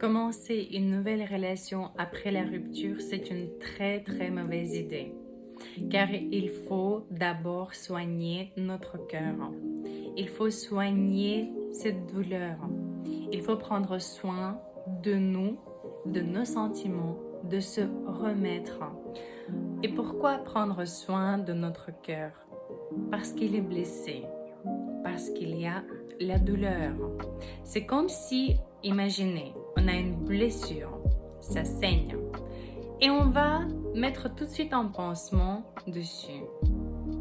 Commencer une nouvelle relation après la rupture, c'est une très mauvaise idée. Car il faut d'abord soigner notre cœur. Il faut soigner cette douleur. Il faut prendre soin de nous, de nos sentiments, de se remettre. Et pourquoi prendre soin de notre cœur? Parce qu'il est blessé, parce qu'il y a la douleur. C'est comme si, imaginez, on a une blessure, ça saigne, et on va mettre tout de suite un pansement dessus.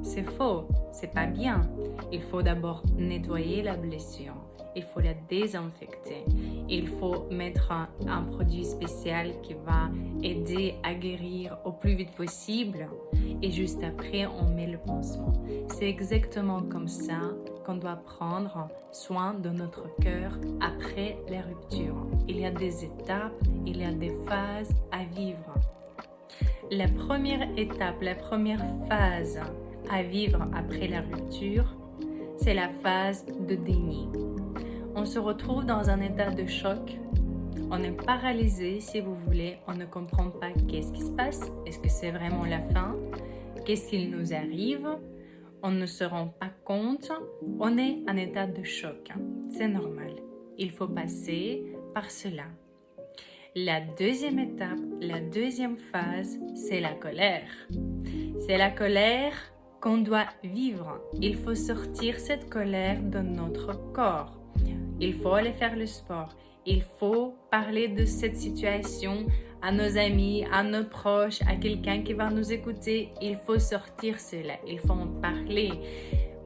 C'est faux, c'est pas bien. Il faut d'abord nettoyer la blessure, il faut la désinfecter, il faut mettre un produit spécial qui va aider à guérir au plus vite possible, et juste après on met le pansement. C'est exactement comme ça qu'on doit prendre soin de notre cœur après la rupture. Il y a des étapes, il y a des phases à vivre. La première étape, la première phase à vivre après la rupture, c'est la phase de déni. On se retrouve dans un état de choc. On est paralysé, si vous voulez. On ne comprend pas qu'est-ce qui se passe. Est-ce que c'est vraiment la fin? Qu'est-ce qu'il nous arrive? On ne se rend pas compte. On est en état de choc. C'est normal. Il faut passer par cela. La deuxième étape, la deuxième phase, c'est la colère. C'est la colère qu'on doit vivre. Il faut sortir cette colère de notre corps. Il faut aller faire le sport. Il faut parler de cette situation à nos amis, à nos proches, à quelqu'un qui va nous écouter. Il faut sortir cela. Il faut en parler.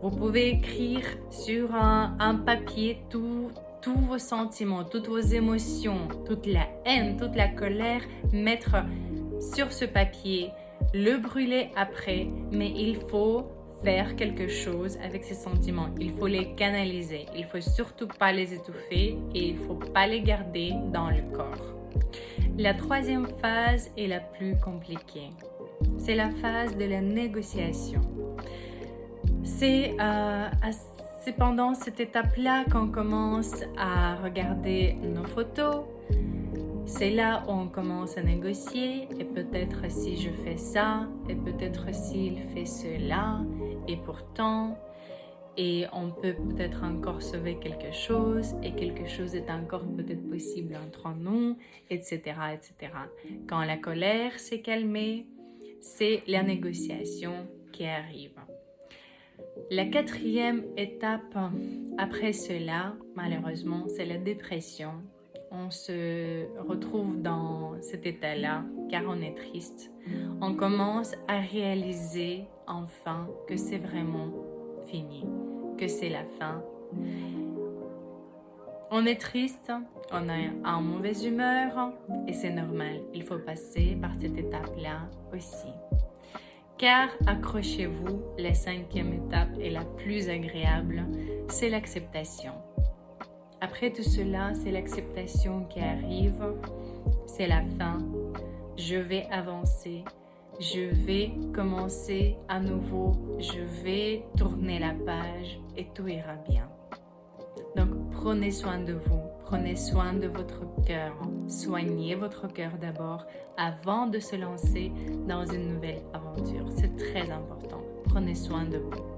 Vous pouvez écrire sur un papier tous vos sentiments, toutes vos émotions, toute la haine, toute la colère, mettre sur ce papier, le brûler après, mais il faut faire quelque chose avec ces sentiments. Il faut les canaliser. Il ne faut surtout pas les étouffer et il ne faut pas les garder dans le corps. La troisième phase est la plus compliquée. C'est la phase de la négociation. C'est pendant cette étape-là qu'on commence à regarder nos photos. C'est là où on commence à négocier, et peut-être si je fais ça, et peut-être s'il fait cela, et pourtant, et on peut peut-être encore sauver quelque chose, et quelque chose est encore peut-être possible entre nous, etc., etc. Quand la colère s'est calmée, c'est la négociation qui arrive. La quatrième étape après cela, malheureusement, c'est la dépression. On se retrouve dans cet état-là car on est triste. On commence à réaliser enfin que c'est vraiment fini, que c'est la fin. On est triste, on est en mauvaise humeur et c'est normal. Il faut passer par cette étape-là aussi. Car, accrochez-vous, la cinquième étape est la plus agréable, c'est l'acceptation. Après tout cela, c'est l'acceptation qui arrive, c'est la fin. Je vais avancer, je vais commencer à nouveau, je vais tourner la page et tout ira bien. Donc, prenez soin de vous, prenez soin de votre cœur, soignez votre cœur d'abord avant de se lancer dans une nouvelle aventure. C'est très important. Prenez soin de vous.